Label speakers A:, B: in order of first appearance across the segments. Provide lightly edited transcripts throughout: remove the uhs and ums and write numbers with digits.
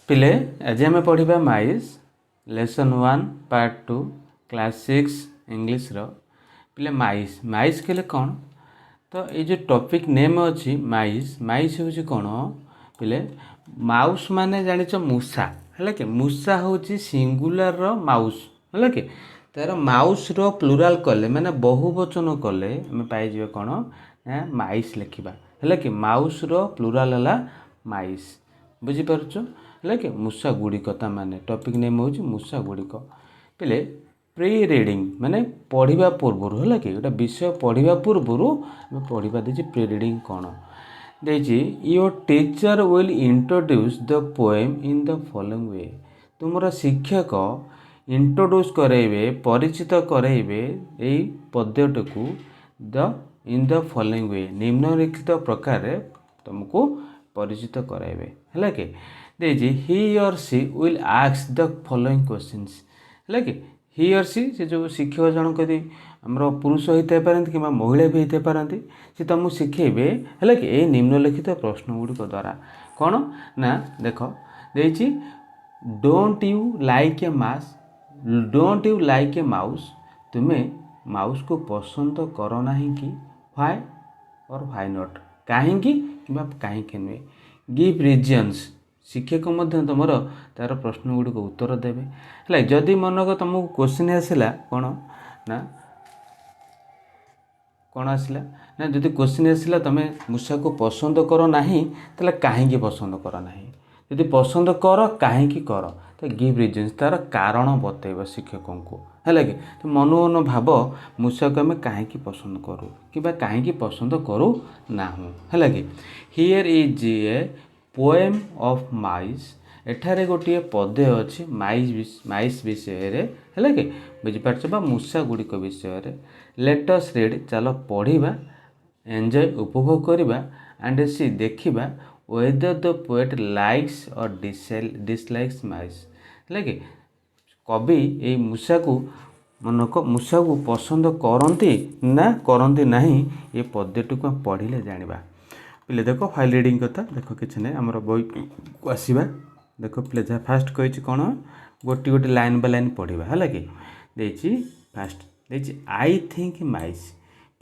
A: पिले आज आम पढ़ा माइस लेसन 1 पार्ट 2 क्लास 6 इंग्लिश रो पिले माइस माइस कहले कौन तो ये जो टॉपिक नेम अच्छी माइस माइस हूँ कौन पिले माउस माने जानिच मूषा है कि मूषा हूँ सिंगुलर माउस है कि तार माउस रो प्लूराल कले माने बहुवचन कले आम पाइबे कौन ना माइस लिखा है कि माउस रो प्लूराल है माइस बुझीपार है कि मूषा गुड़िक माने टॉपिक नेम हूँ मूषा गुड़िक पिले प्री रिडिंग माने पढ़ा पूर्व है कि गोटे विषय पढ़ा पूर्व आम पढ़ा दे प्री रिडिंग कौन देखिए your teacher will introduce the poem in the following way तुमर शिक्षक इंट्रोड्यूस करेबे परिचित करेबे यही पद्यटी को the in the following way निम्नलिखित प्रकार तुमको परिचित कराइबे है कि देखिए he or she will ask the following questions है कि ही और सी से जो शिक्षक जनक यदि आमर पुरुष होते पारती कि महिला भी होते पारती से तुमको शिखेबे है कि यही निम्नलिखित प्रश्न गुड़िक द्वारा कौन ना देख देखिए don't you like a mass don't you like a mouse तुम्हें माउस को पसंद कर ना कि व्हाई और व्हाई नॉट कहीं कहीं नुहे गिव रिजन्स शिक्षक तुम तार प्रश्न गुड़िक उत्तर देवे है जदि मनक तुमको क्वेश्चन आसला कौन ना कौन आसला ना जदि क्वेश्चन आसला तुम मूषा को पसंद कर ना तो कहीं पसंद कर ना जदि पसंद कर कहीं कर तो गिव रिजन्स तार कारण बतेब शिक्षक को है कि तो मनु मन भाव मूषा को आम कहीं पसंद करूँ कि कहीं पसंद करूँ ना है कि here is a poem of mice एठारे गोटे पद्य अच्छी माइस विषय है कि बुझीपार मूषा गुड़िक विषय लेट अस रीड चलो पढ़ा एंजॉय उपभोग करवा एंड सी देखा वेदर द पोएट लाइक्स और डिसलाइक्स माइस है कि कवि ये मूषा को मनक मूषा को पसंद करती ना करती नहीं ये पद्यटी को पढ़ले जाना पिले देख फाइल रिडिंग कथा देख कि ना आमर बही को आसवा देख पिले जहाँ फास्ट कही कौन गोटे गोटे लाइन बाय लाइन पढ़ा है कि देखिए फास्ट देखिए आई थिंक माइस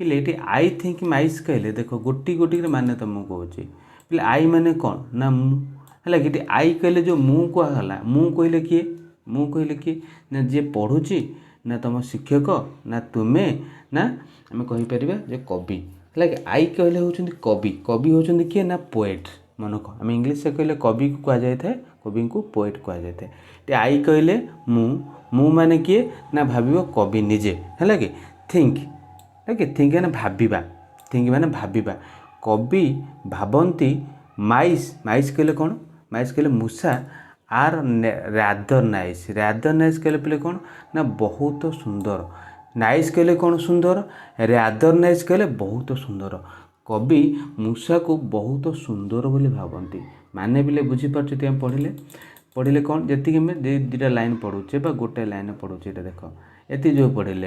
A: पिले ये आई थिंक माइस कहले देख गोटी गोटी मान तुमको कहे पिले आई माने कौन ना मु है कि आई कहले जो मु कहला मु कहले किए मु कहले किए ना जी पढ़ुची ना तुम शिक्षक ना तुम्हें ना आम कहीपर जे कवि है कि आई कहले होती कवि कवि होती किए ना पोएट मनक आम इंग्लीश कहले कवि को कह जाए कवि को पोएट कह जाए आई कहले मु माने किए ना भाव कवि निजे है कि थिंक है कि थिंक माने भाविबा थिंक माने भाविबा कवि भावती माइस माइस कहले कौन माइस कहले मूषा आर रादर नाइस कहले पिले कौन ना बहुत सुंदर नाइस कहले कौन सुंदर रादर नाइस कहले बहुत सुंदर कवि मूषा को बहुत सुंदर बोली भावती माने बिले बुझीपार पढ़ले पढ़ले कौन जी दुटा लाइन पढ़ुचे गोटे लाइन पढ़ुचे देख ये जो पढ़ले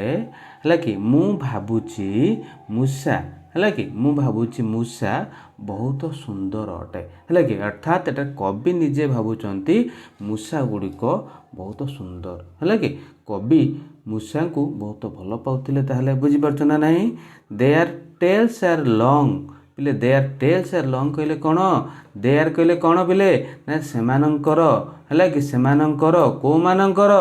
A: है कि मु भावुची मूषा है कि मु भावुची मूषा बहुत सुंदर अटे है कि अर्थात एटा कवि निजे भावुंट मूषा गुड़िक बहुत सुंदर है कि कवि मूषा को बहुत भल पाउथिले ताहले बुझीपारछ ना नहीं देयर टेल्स आर लॉन्ग पिले देयर टेल्स आर लॉन्ग कहले कौन देयर कहले कौन पिले ना सेमानंकर है कि सेमानंकर को मानंकर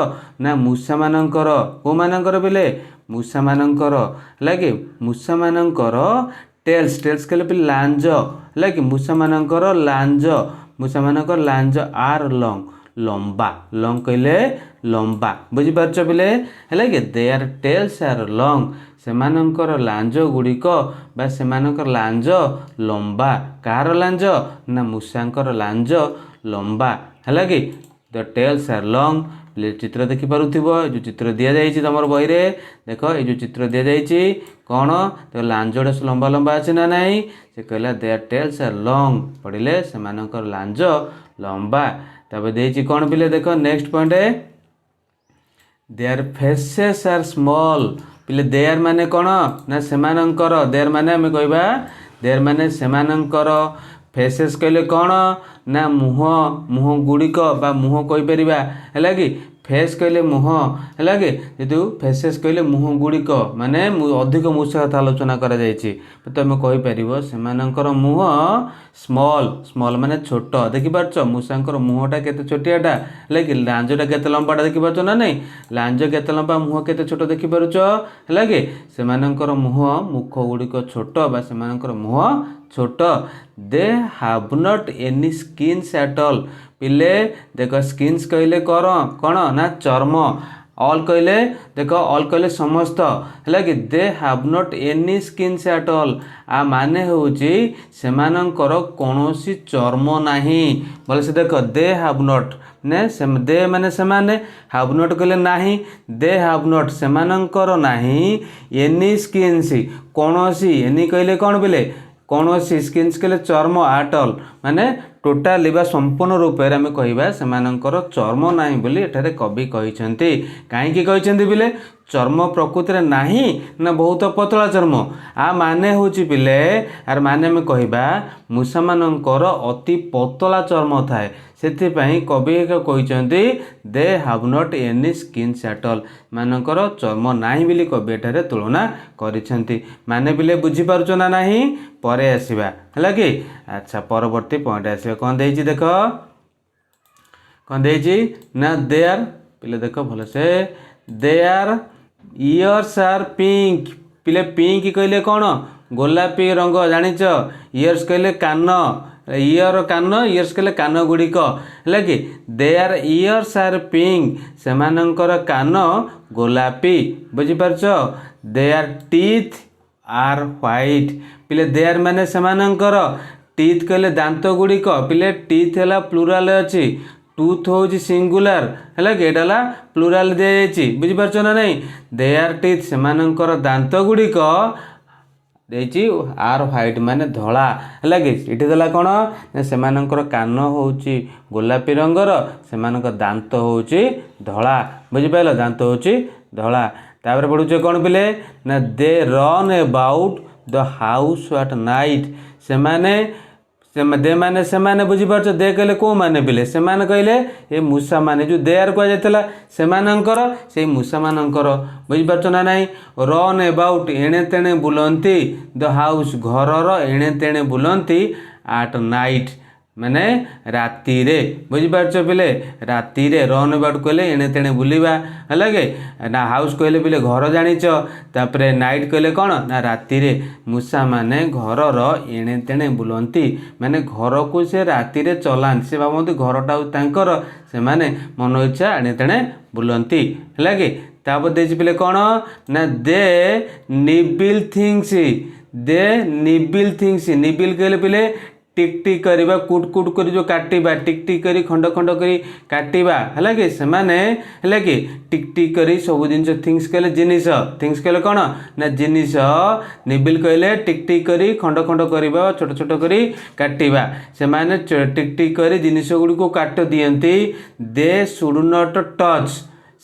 A: ना मूषा मानंकर को मानंकर पिले मूषा मानंकर है कि मूषा मानंकर टेल्स टेल्स कहले पिले लांज है कि मूषा मानंकर लांज आर लॉन्ग लंबा लॉन्ग कहले लंबा बुझीपार पिले है कि देयर टेल्स आर लॉन्ग सेमानंकर लांज गुड़िक बा सेमानंकर लांज लंबा कार लांज ना मूषांकर लांज लंबा है कि द टेल्स आर लॉन्ग चित्र देखिपुव जो चित्र दि जाइए तुम बही रे देख ये जो चित्र दि जाइए कौन तो लांजटा लंबा लंबा अच्छे ना नहीं से कहला देयर टेल्स आर लॉन्ग पढ़ले सेमानंकर लांज लंबा तब देखिए कौन पिले देख नेक्स्ट पॉइंट है देयर फेसेस आर स्मॉल पिले देयर माने कौन ना सेमानंकर देयर माने हमें कहबा देयर माने सेमानंकर फेसेस कहले कौन ना मुह मुह गुड़िक बा मुह कहीपर है कि फेस कहले मुह है कि जेतु फेसेस कहले मुह गुड़िक माने अधिक मूषा कथा आलोचना करा जायछि तुम कहीपर से मुह स्मॉल स्मॉल माने छोट देखिपार मूषांकर मुहटा केते छोटियाटा है कि लांजटा केते लंबाटा देखिपार ना नहीं लांज केते लंबा मुह केते छोट देखिपार है कि से मुह मुख गुड़िक छोट बा से मुह छोट they have not any skins at all पिले देख स्किन्स कहले कौन ना चर्म ऑल कहले देख ऑल कहले समस्त है कि they have not any skins at all आ माने होची सेमानंकर कौनसी चर्म नाही बोले से देख दे हाव नॉट ने दे माने सेमाने हाव नॉट कहले नाही दे हाव नॉट सेमानंकर नाही एनी स्किन्स कौनसी एनी कहले कौन बोले कौनसी स्किन्स कहले चर्म आट ऑल माने टोटाली बा संपूर्ण रूप में आम कह से चर्म नाही बोली एठारे कवि कहते कहीं कहते बिले चर्म प्रकृति नाही ना बहुत पतला चर्म आ माने होची पिले आर माने में कहबा मूषा मानकर अति पतला चर्म थाए से कवि कहते they have not any skins at all मानकर चर्म नाही बोली कवि एठारे तुलना करिसेंती माने बिले बुझी पारुछ ना नाही परे आसीबा हला कि अच्छा परवर्ती पॉइंट आसीबा कौन देछि देख कौन देछि ना दे आर पिले देख भल से they are ears are pink पिले पिंक कहले कौन गोलापी रंग जानिच इयर्स कहले कान इयर कान इयर्स कहले कान गुड़िक है कि they are ears are pink सेमानंकर कान गोलापी बुझिपारछ they are teeth are white पिले दे आर माने सेमानंकर टीथ कहले दांत गुड़िक पिले टीथ है प्लूराल अच्छी टूथ हूँ सिंगुलार है कि एटा प्लूराल दि जाइए बुझिपार ना नहीं दे आर टीथ सेमानंकर दांत गुड़िक देछि आर व्हाइट माने धला है कि ये देला कौन सेमानंकर कान होची गोलापी रंगर सेमानंकर दांत होची धला बुझिपाल दांत होची धला तापर पढ़ुचे कौन पिले ना they run about the house at night सेमाने दे माने सेमाने बुझिपार दे कहले को माने पिले सेमाने कहले ये मूषा माने जो दे आर कह जाता सेमानंकर से मूषा मानंकर बुझिपार ना नहीं रन अबाउट एणे तेणे बुलंती द हाउस घरर एणे तेणे बुलंती एट नाइट माने राति रे बुझिपार पिले राति रे रन अबाउट कहले एणे तेणे बुलिबा है कि ना हाउस कहले पिले घर जानिच तापरे नाइट कहले कौन ना राति रे मूषा माने घरर एणे तेणे बुलंती माने घर को से राति रे चलान से भावती घरटा तांकर से माने मन इच्छा एणे तेणे बुलंती है कि तापर देछि पिले कौन ना दे निबिल थिंग्स दे निबिल थिंग्स निबिल कहले पिले टिक टिक करवा कुट कुट कर जो काटिबा टिक टिक करी खंड खंड करी काटिबा है कि से माने है कि टिक टिक करी सब जिन थिंग्स कहले जिनिस थिंग्स कहले कौन ना जिनिस निबिल कहले टिक टिक करी खंड खंड करवा छोट छोट करी काटिबा से माने टिक टिक करी जिनिस गुडी को काट दियंती दे शुड नॉट टच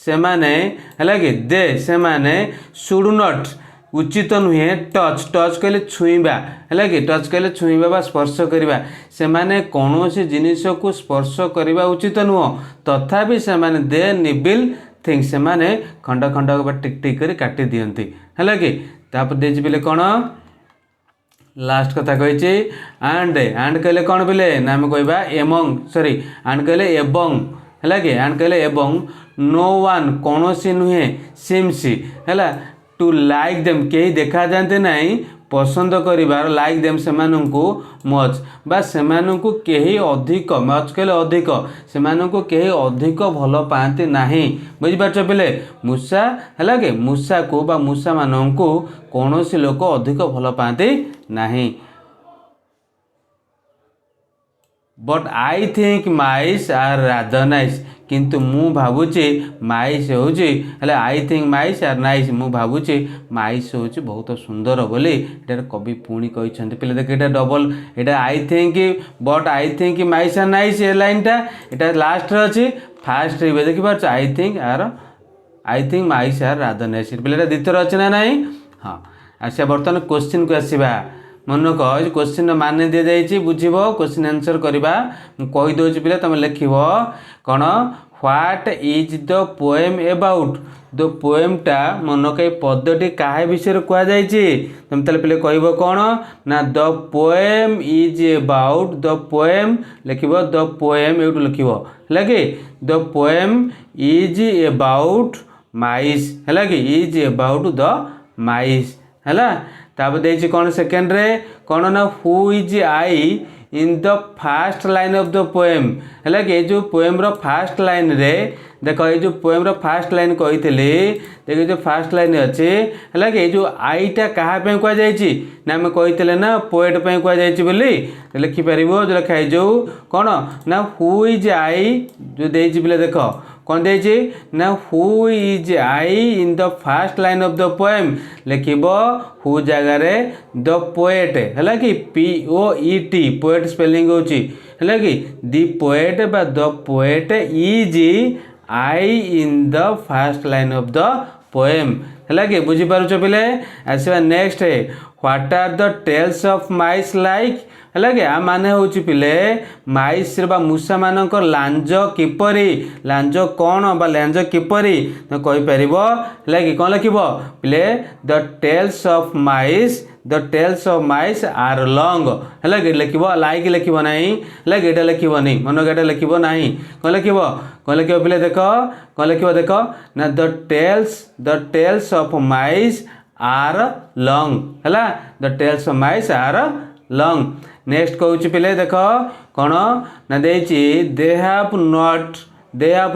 A: से माने है कि दे से माने शुड नॉट उचित नुहे टच टच कहले छुईबा है कि टच कहले छुईबा बा स्पर्श करवा से माने कौन सी जिनिस को स्पर्श करवा उचित नुह तथापि से माने दे निबिल थिंग्स से माने खंड खंड टिक टिक कर काटी दियंती है कि तापर देछि बिले कौन लास्ट कथा कही एंड कहले कौन बिले ना आम कहवा एमंग सॉरी एंड कहले एवं है कि एंड कहले एवं नो वन कौन सी नुहे सिम्स है टू लाइक देम कहीं देखा जाते नहीं पसंद करिबार लाइक देम सेमानंकु मच बा सेमानंकु केही अधिक मच कहले अधिक सेमानंकु केही अधिक भल पाती नाही बुझिपारछ पिले मूषा है कि मूषा को बा मूषा मानंकु कौनसी लोक अधिक भल पाती नाही but I think mice are rather nice किंतु मु भावुची माइस होची हेले I think mice are nice मु भावुची माइस होची बहुत सुंदर बोली एटार कवि पुणी कहते पिले देख एटा डबल एटा I think but I think mice are nice ए लाइनटा एटा लास्ट अच्छी फास्ट रे देखि पारछ I think mice are rather nice पिले द्वितीय अच्छे ना नहीं हाँ अच्छा बर्तमान क्वेश्चन को आसवा मन कह क्वेश्चन मान दि जाइए बुझब क्वेश्चन आंसर करवा कहीदे पे तुम लिख कौन what is the poem about the पोएमटा मन कई पदटी क्या विषय कहुई तुम ताले पे कह कौन ना the poem is about the poem लिख द पोएम ये लिख है द पोएम इज अबाउट माइस है कि इज अबाउट द माइस है तापर कौन सेकेंड रे कौन ना who is I in the first line of the poem है कि जो पोएम रो फास्ट लाइन रे देख ये जो पोएम रो फास्ट लाइन कही देख जो फास्ट लाइन अच्छे है कि जो आईटा क्या कहुई ना आम कही ना पोएट कहुई बोली लिखिपर जो लिखा जो कौन ना हु इज आई जो देती बोले देख कौन देती ना who is I in the first line of the poem लिख हु जगार द पोएट है कि POET पोएट स्पेलिंग होची है कि दी पोएट बा the poet is I in the first line of the poem है कि बुझीपार पिले आसवा नेक्स्ट है what are the tails of mice like है कि आ माने हूँ पिले माइस बा मूषा मानक लांज किपरी लांज कौन बा लांज किपरी तो कहीपर है कि कौन लिख पिले the tails of mice the tails of mice are long है कि लिख लाइक लिख ना है कि ये लिखनी मन के लिख ना कौन लिख पिले देख कौन लिख देख ना the tails of mice are long है the tails of mice are long next कहूँ पिले देख कौन ना they have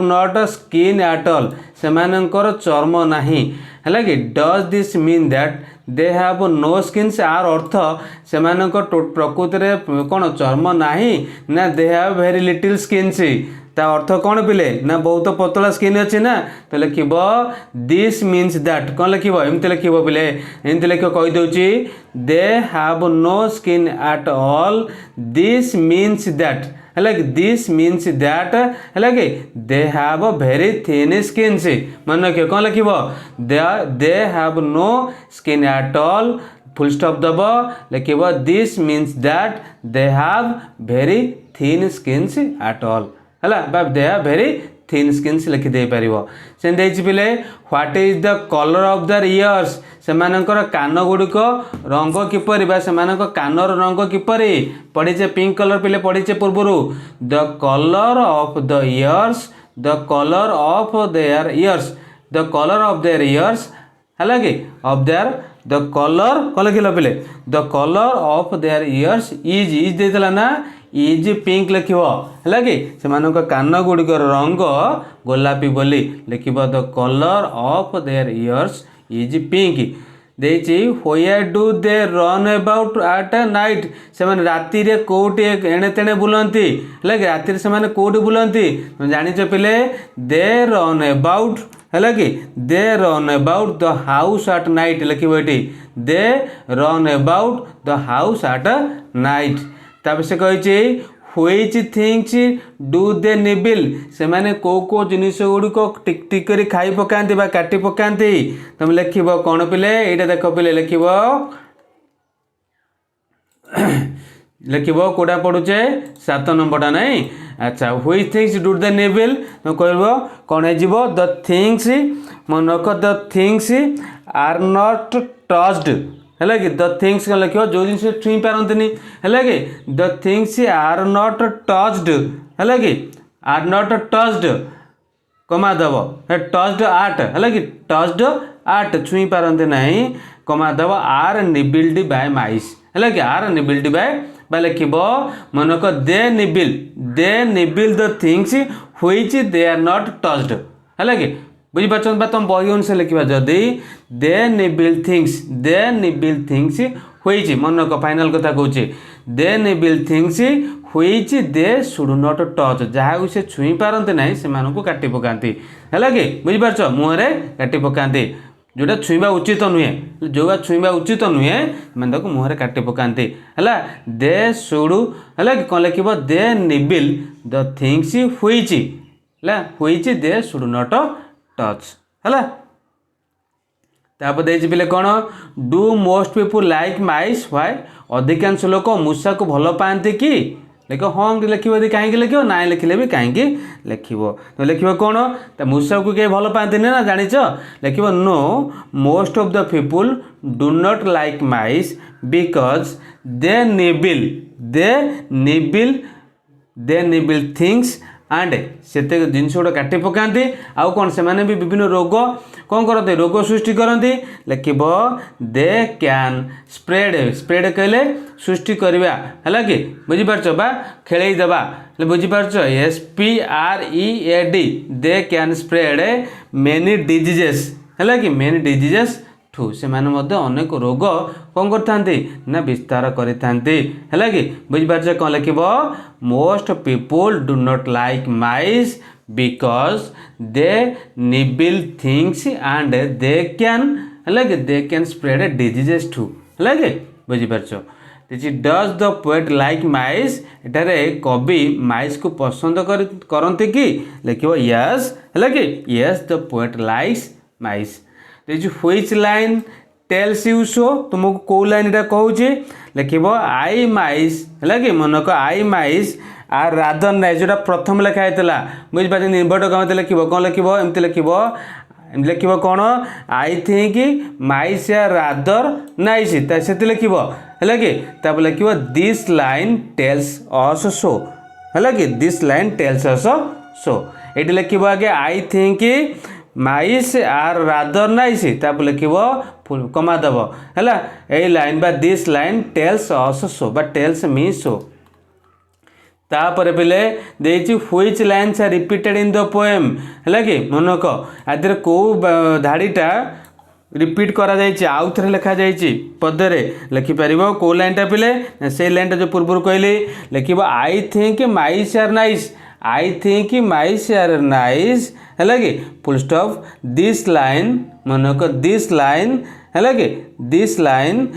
A: not skin at all से चर्म नहीं है कि does this mean that they have no skins or अर्थ से प्रकृति में कौन चर्म नहीं ना they have very little skins ता अर्थ कौन पिले ना बहुत पतला स्किन अच्छी ना तो लिख दिस मीन्स दैट कौन लिख एमती लिख पिले एमती लिख कहीदे they have no skin at all this means that है दिस मीन्स दैट है कि they have very thin skin मन रखिए कौन लिख they have no skin at all full stop दब लिख this means that they have very thin skins at all है they have very thin skins लिखिदे पार से पिले what is the colour of their ears से कान गुड़िक रंग किपर से कानर रंग किपर पढ़ीचे पिंक कलर पिले पढ़ीचे पूर्वर the colour of the ears the colour of their ears the colour of their ears है कि ऑफ देयर द कलर कौन लिख पिले the colour of their ears is देता ना इज पिंक लिख है कि से कान गुड़िक रंग गोलापी बोली लिख the colour of their ears is pink देची where do they run about at night से राति रे कोटी एणे तेणे बुलंती है राति से कोटी बुलंती जानिच पिले दे रन अबाउट है कि they run about the house at night लिख they run about the house at night तब से कही which things do they nibble से माने को जिनिस गुड़िक टिक टिक कर खाई पकाती काटी पकाती तुम लिख कौन पिले ये देख पिले लिख लिख कौटा पड़ुचे 7 नंबरटा नहीं अच्छा which things do they nibble तुम कह कौन हो द थिंग्स मन रख the things are not touched है कि द थिंग्स लिख जो जिन छुई पारती है कि the things are not touched है कि आर नॉट टच्ड कमा दब टच्ड आर्ट है कि टच्ड आर्ट छुई पारती ना कमा दब आर निबिल्ड बाय माइस है कि आर निबिल्ड बाय लिख मन को they nibble the things which they are not touched है कि बुझीपार तुम बही अनुसार लिखा जदि दे निबिल थिंग्स व्हिच मन रख फाइनाल कथा कहूँ they nibble things which they should not touch जहाँ से छुई पारती ना से काटी पकाती है कि बुझीपार मुहरे काटी पकाती जोटा छुईबा उचित नुहे जो छुईबा उचित नुहे मैंने मुहरे काटी पकाती है दे शुड है कि कौन लिख दे निबिल द थिंग्स व्हिच है which they should not touch है तापर पिले कौन do most people like mice why अधिकांश लोक मूषा को भल पाती कि लिख हाँ लिख कहीं लिख ना लिखिले भी कहीं लिख तो लिख कौन तो मूषा को कहीं भल पाती ना जाच लिख know most of the people do not like mice because they nibble things and से जिनस गुड़ा काटी पकाती आउ कौन से भी विभिन्न रोग कौन करते रोग सृष्टि करती लिख दे कैन स्प्रेड कहले सृष्टि करवा है कि बुझीपार बा खेलईदेवा बुझीपार SPREAD they can spread many diseases है कि मेनी डिजीजेस ठू से अनेक रोग कौन करते ना विस्तार करते है कि बुझीपार कौन लिख most people do not like mice because they nibble things and they can spread diseases ठू है कि बुझीपार डज द पोएट लाइक माइस एटारे कवि माइस को पसंद करते कि लिख यस है कि yes the poet likes mice which line tells you so तुमको कौ लाइन एटा कहूँ लिख आई माइस है कि मनक आई माइस आर रादर नाइस जो प्रथम लिखाई बुझीपार निर्भर कम लिख कौन लिख एमती लिख कौन आई थिंक माइस या रादर नाइस से लिख है कि लिख this line tells us so है कि this line tells us so ये लिख आगे I think mice are rather nice लिख कमा दब है यही लाइन बा this line tells us so बा टेल्स मी सो तापर पिले देछि which lines are repeated in the poem है कि मनक आदि कौ धाड़ीटा रिपीट करा जाइछि आउ थरे लिखा जाइछि पदरे लिखि परिबो को लाइनटा पिले से लाइनटा जो पूर्व कहली लिखिबो I think mice are nice I think mice are nice है कि फुल स्टॉप दिस लाइन मनक दिस लाइन है कि this line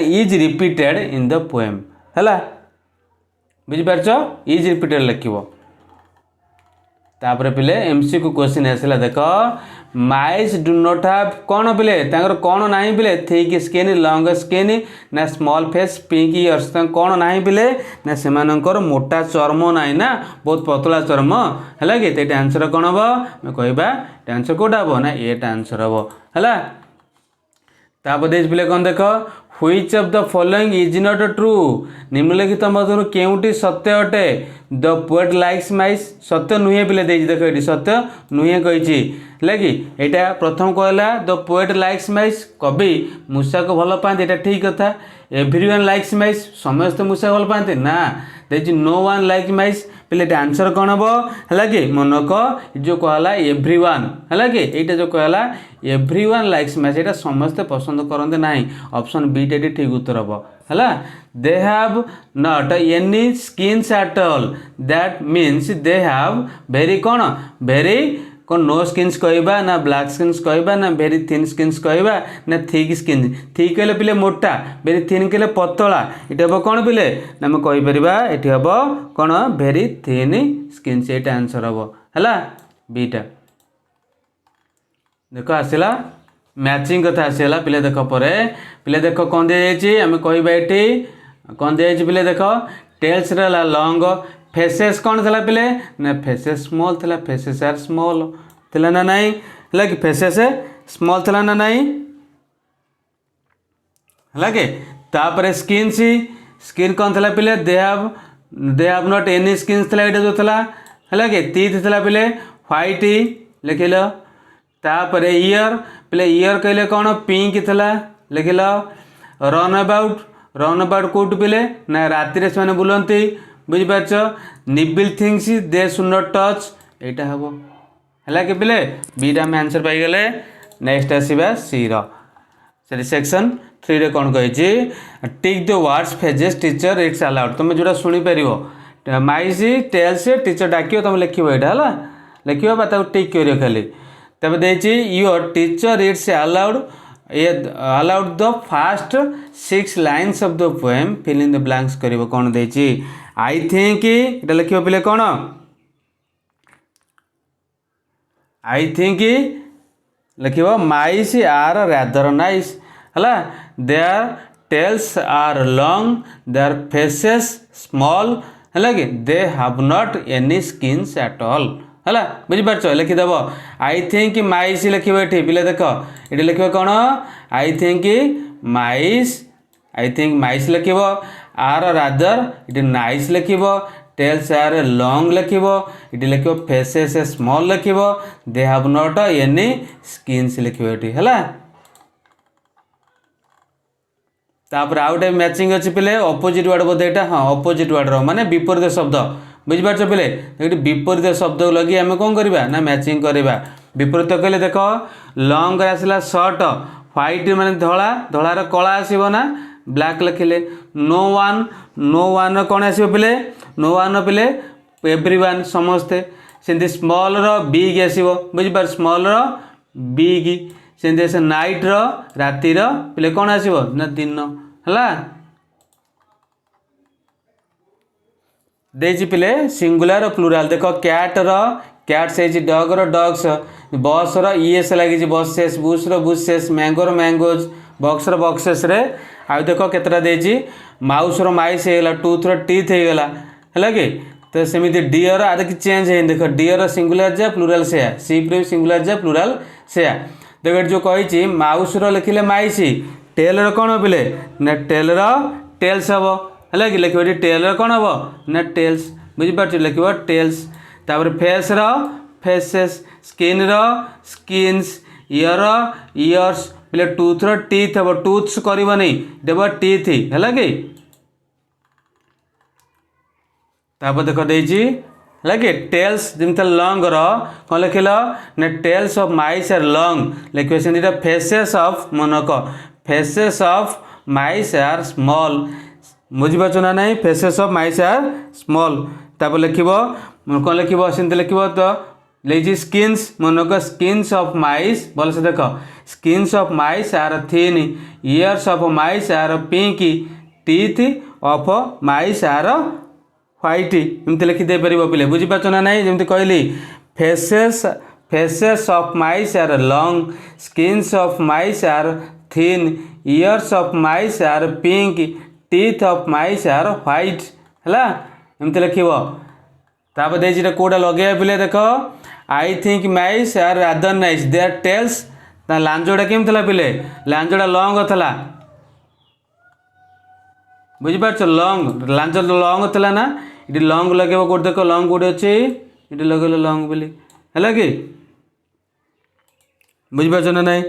A: is repeated in the poem है बुझीपार इज रिपीटेड लिख तापर पिले MCQ क्वेश्चन आसला देख माइस डू नॉट हैव कौन पिले कौन ना पिले थिक स्किन लंग स्किन ना स्मॉल फेस पिंक इयर्स कौन ना पिले ना से मोटा चर्म ना ना बहुत पतला चर्म है कि ये आंसर कौन हम मैं कहवा आंसर कौटा हम ना ये आंसर हम है तापर देश पिले कौन देख which of the following is not true निम्नलिखित मध्य केउटी सत्य अटे द पोएट लाइक्स माइस सत्य नुहे पिले देख ये सत्य नुहे कही कि यहाँ प्रथम कहला द पोएट लाइक्स माइस कवि मूषा को भल पाते यहाँ ठीक कथा एवरीवन लाइक्स माइस समस्त मूषा भल पाते ना देखिए नो वन लाइक माइस पिले आंसर कौन हम है कि मनक जो कहला एवरीवन है कि यहाँ जो कहला एवरीवन लाइक्स माइस यहाँ समस्ते पसंद करते ना ऑप्शन बी टे ठीक उत्तर हम है they have not any skins at all that means they have very कौन वेरी कौन नो स्किन्स कहवा ना ब्लैक स्किन्स कहवा ना वेरी थिन स्किन्स कहवा ना थिक स्किन थिक कहले पिले मोटा वेरी थिन कहले पतला ये हम कौन पिले ना आम कहीपर ये हम कौन वेरी थिन स्किन्स ये आंसर हम है बीटा देख आसला मैचिंग कथा आसला पिले देख पर पिले देख कौन दी आम कहवा ये कौन दी पिले देख टेल्स लंग फेसेस कौन थला पिले ना फेसेस स्मॉल थला फेसेस आर स्मॉल थला ना नहीं है कि फेसेस स्मॉल थला ना नहीं है कि तापर स्किन सी स्किन कौन थला पिले दे हैव नॉट एनी स्किन थला एटा जो थला है कि टीथ थला पिले व्हाइट लिखिल तापर ईयर पिले ईयर कहले कौन पिंक थला लिखिल रन अबाउट कोट पिले ना राति से बुलती बुझीपार nibble things they should not touch यहाँ हम है कि पिले बीटा में आंसर पाईगले नेक्स्ट आसवा सी सेक्शन 3 कौन कही tick the words phrases teacher it's allowed तुम जोड़ा शुणिपर माइस टेल्स टीचर डाक तुम लिख यहाँ है लिख टिक कर खाली तब देखिए your teacher it's allowed the first 6 lines of the poem fill in the blanks कर कौन देची आई थिंक इटा लिख पिले कौन आई थिंक लिख माइस आर रादर नाइस है their tails are long, their faces small, है कि they have not any skins at all, है बुझिपार लिखिदेव। आई थिंक माइस लिखो ये पिले देख ये लिख कौन आई थिंक माइस, आई थिंक माइस लिखो, आर रादर ये नाइस लिखो, टेल्स आर लॉन्ग लिखो, ये लिख फेसेस स्मॉल लिखो, दे हैव नॉट एनी स्किन्स लिखो ये है। तापर आउ गोटे मैचिंग अच्छी पिले अपोजिट वर्ड बोधे यहाँ, हाँ अपोजिट वर्ड माने विपरीत शब्द बुझिपार पिले ये विपरीत शब्द लगे आम कौन करवा ना मैचिंग करवा। विपरीत कहले देख लंग आसला सर्ट, व्हाइट माने धला, धलार कला आसब ना ब्लैक लिखिले। नो वन, नो वन कौन आसो पिले नो वन पिले एवरीवन समस्ते, सेमती स्मॉल रो बिग आसो बुझिपार स्मॉल रो बिग, सेमती नाइट रो रातिर पिले कौन आसो ना दिन है। देजी पिले सिंगुलर प्लूराल देख कैट रो कैट्स है, डग रो डग्स, बस रो ईएस लगी बसेस, बुश रो बुशेस, मैंगो रो मैंगोज, बक्स रो बक्सेस रे। आउ देख केतटा देजी माउस रो माइस हो, टूथ रो टीथ हो गला है कि। तो सेमती डियर आदि कि चेंज है देख डियर सिंगुलर जा प्लूराल से, सीप रो सिंगुलर जा प्लूराल से। देख जो कही माउस रो लिखिले माइस, टेल रो कौन पिले ना टेल रो टेल्स हम है कि लिखे टेल रो कौन हम ना टेल्स बुझिपार लिख टेल्स। तापर फेस रो फेसेस, स्किन रो स्किन्स, ईयर रो ईयर्स पिले टूथ रो टीथ हम, टूथ्स करब नहीं देव टीथ है कि। तापर देख देजी है कि टेल्स जमी लंग रो कौन लिखल ना tails of mice are long लिखे से फेसेस ऑफ मनक, faces of mice are small बुझिपार ना नहीं faces of mice are small. तापर लिख कौन लिख सेमती लिख तो लिखी स्किन्स मनक स्किन्स ऑफ माइस भल से देख skins of mice are thin, ears of mice are pink, teeth of mice are white एमती लिखिदे पार पिले बुझिपार ना नहीं। जमी कहली faces faces of mice are long, skins of mice are thin, ears of mice are pink, teeth of mice are white है एमती लिख। तापर देखिए कौटा लगे पिले देख I think mice are rather nice, their tails लांजोड़ा केमती पिले लांजोड़ा लंग था बुझिपार लंग लांज लंग था ना ये लंग लगे कौट देख लंग कौटे अच्छे ये लगे लंग बोली है कि बुझिपार ना नहीं।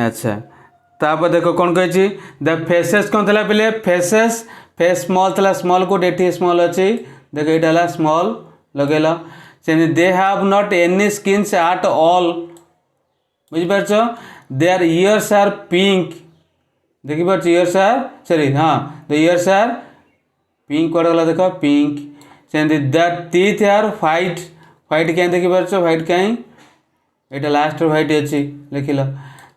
A: अच्छा तापर देख कौन कही द फेसेस कौन था पिले फेसेस फेस स्मॉल था स्मॉल कौट ये स्मॉल अच्छे देख ये स्मॉल लगेल से they have not any skins at all बुझिपार देयर ईयर्स आर पिंक देखिपार ईयर्स आर सॉरी हाँ द ईयर्स आर पिंक कौट गला देख पिंक से the teeth are white white कहीं देखिपार व्हाइट कहीं यहाँ लास्ट व्हाइट अच्छी लिखिल।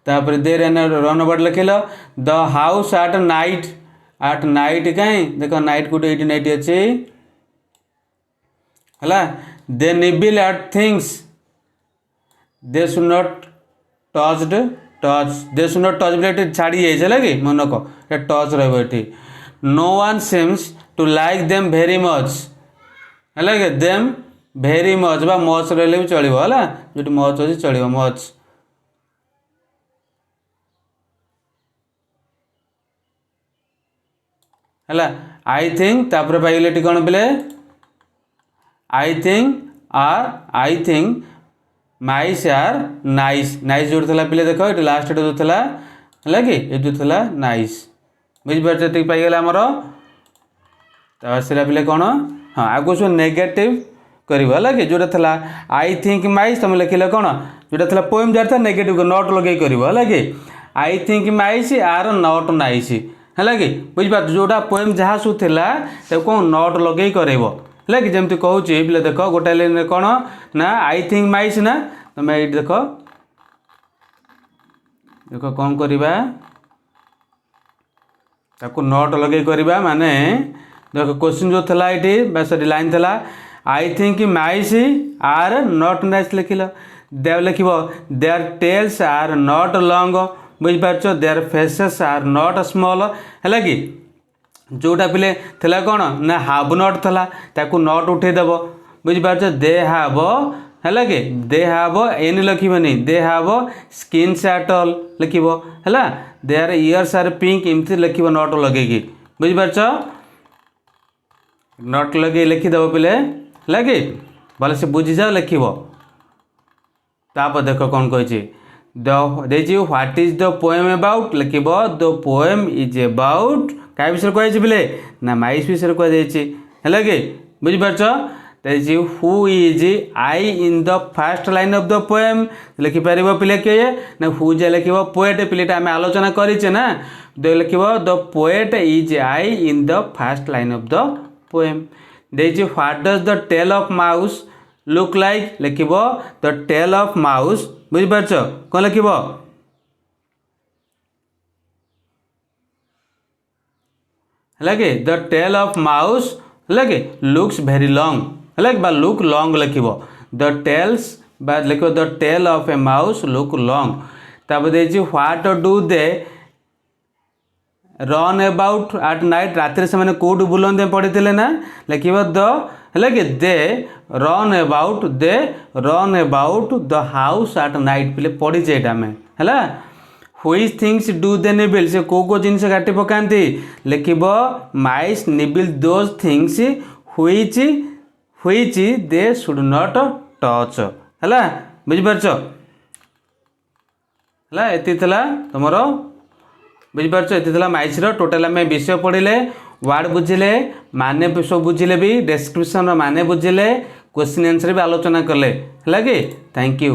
A: तापर देर रन वर्ड लिखिल द हाउस एट नाइट कहीं देख नाइट कौटे ये नाइट अच्छी है। They nibble at things they should not touched touch they should not touch बोले छाड़ी जाए कि मनक टच रही। No one seems to like them very much है कि देम भेरी मच बा मच रही भी चलो है जो मच अच्छी चलो मच है। आई थिंक तापर पाइले कौन बोले I think mice are nice nice जो था पिले देख ये लास्ट जो था है कि ये था नाइस बुझिपार ये पाइगला आमर पिले कौन हाँ आगे सब नेगेटिव कर कि जोटा था आई थिंक माइस तुम लिखिल कौन जोटा था पोएम जार था नेगेटिव नट लगे कर कि I think mice are not nice है कि बुझिपार जोटा पोएम जहाँ सब थी कौन नट लगे कर है कि जमी कहूँ पिले देख गोटे लाइन कौन ना आई थिंक माइस ना तुम ये देख देख कौन करवा ताको नट लगे करवा माने देख क्वेश्चन जो था ये सॉरी लाइन था I think mice are not nice लिखिल दे लिख their tails are not long बुझिपार their faces are not small है कि जोटा पिले थिला कौन ना हाव नॉट थला ताकू नॉट उठेदेव बुझिपार दे हाव है कि दे हाव एन लिखनी दे हाव स्किन्स एट ऑल लिख है देयर इयर्स आर पिंक एमती लिख नॉट लगे बुझिपार नॉट लगे लिखिदेव पिले है कि भले से बुझी जाओ लिख तापर देख कौन कही देखिए what is the poem about लिख द पोएम इज अबाउट क्या विषय कही पिले ना माइस विषय कही है कि बुझिपार देखिए who is I in the first line of the poem लिखिपर पिले किए ना हु जे लिख पोएट पिलेटा आम आलोचना करें ना लिख the poet is I in the first line of the poem देखिए what does the tail of mouse look like लिख द टेल ऑफ माउस बुझिपार कौन लिख है कि द टेल ऑफ माउस है कि लुक्स वेरी लॉन्ग है कि लुक लॉन्ग लिख द टेल्स लिख the tail of a mouse look long तापर देखिए what do they run about at night रात से कौट बुलते पड़े ना लिख द है कि they run about the house at night पिले पढ़ी यहाँ है which things do they nibble से को जिनस काटी पकाती लिख mice nibble those things which they should not touch है बुझिपार है ये तुम बुझिपार ये माइस टोटाल आम विषय पढ़ले वार्ड बुझिले माने सब बुझिले भी डेस्क्रिप्शन माने बुझिले क्वेश्चन आंसर भी आलोचना कले है कि थैंक यू।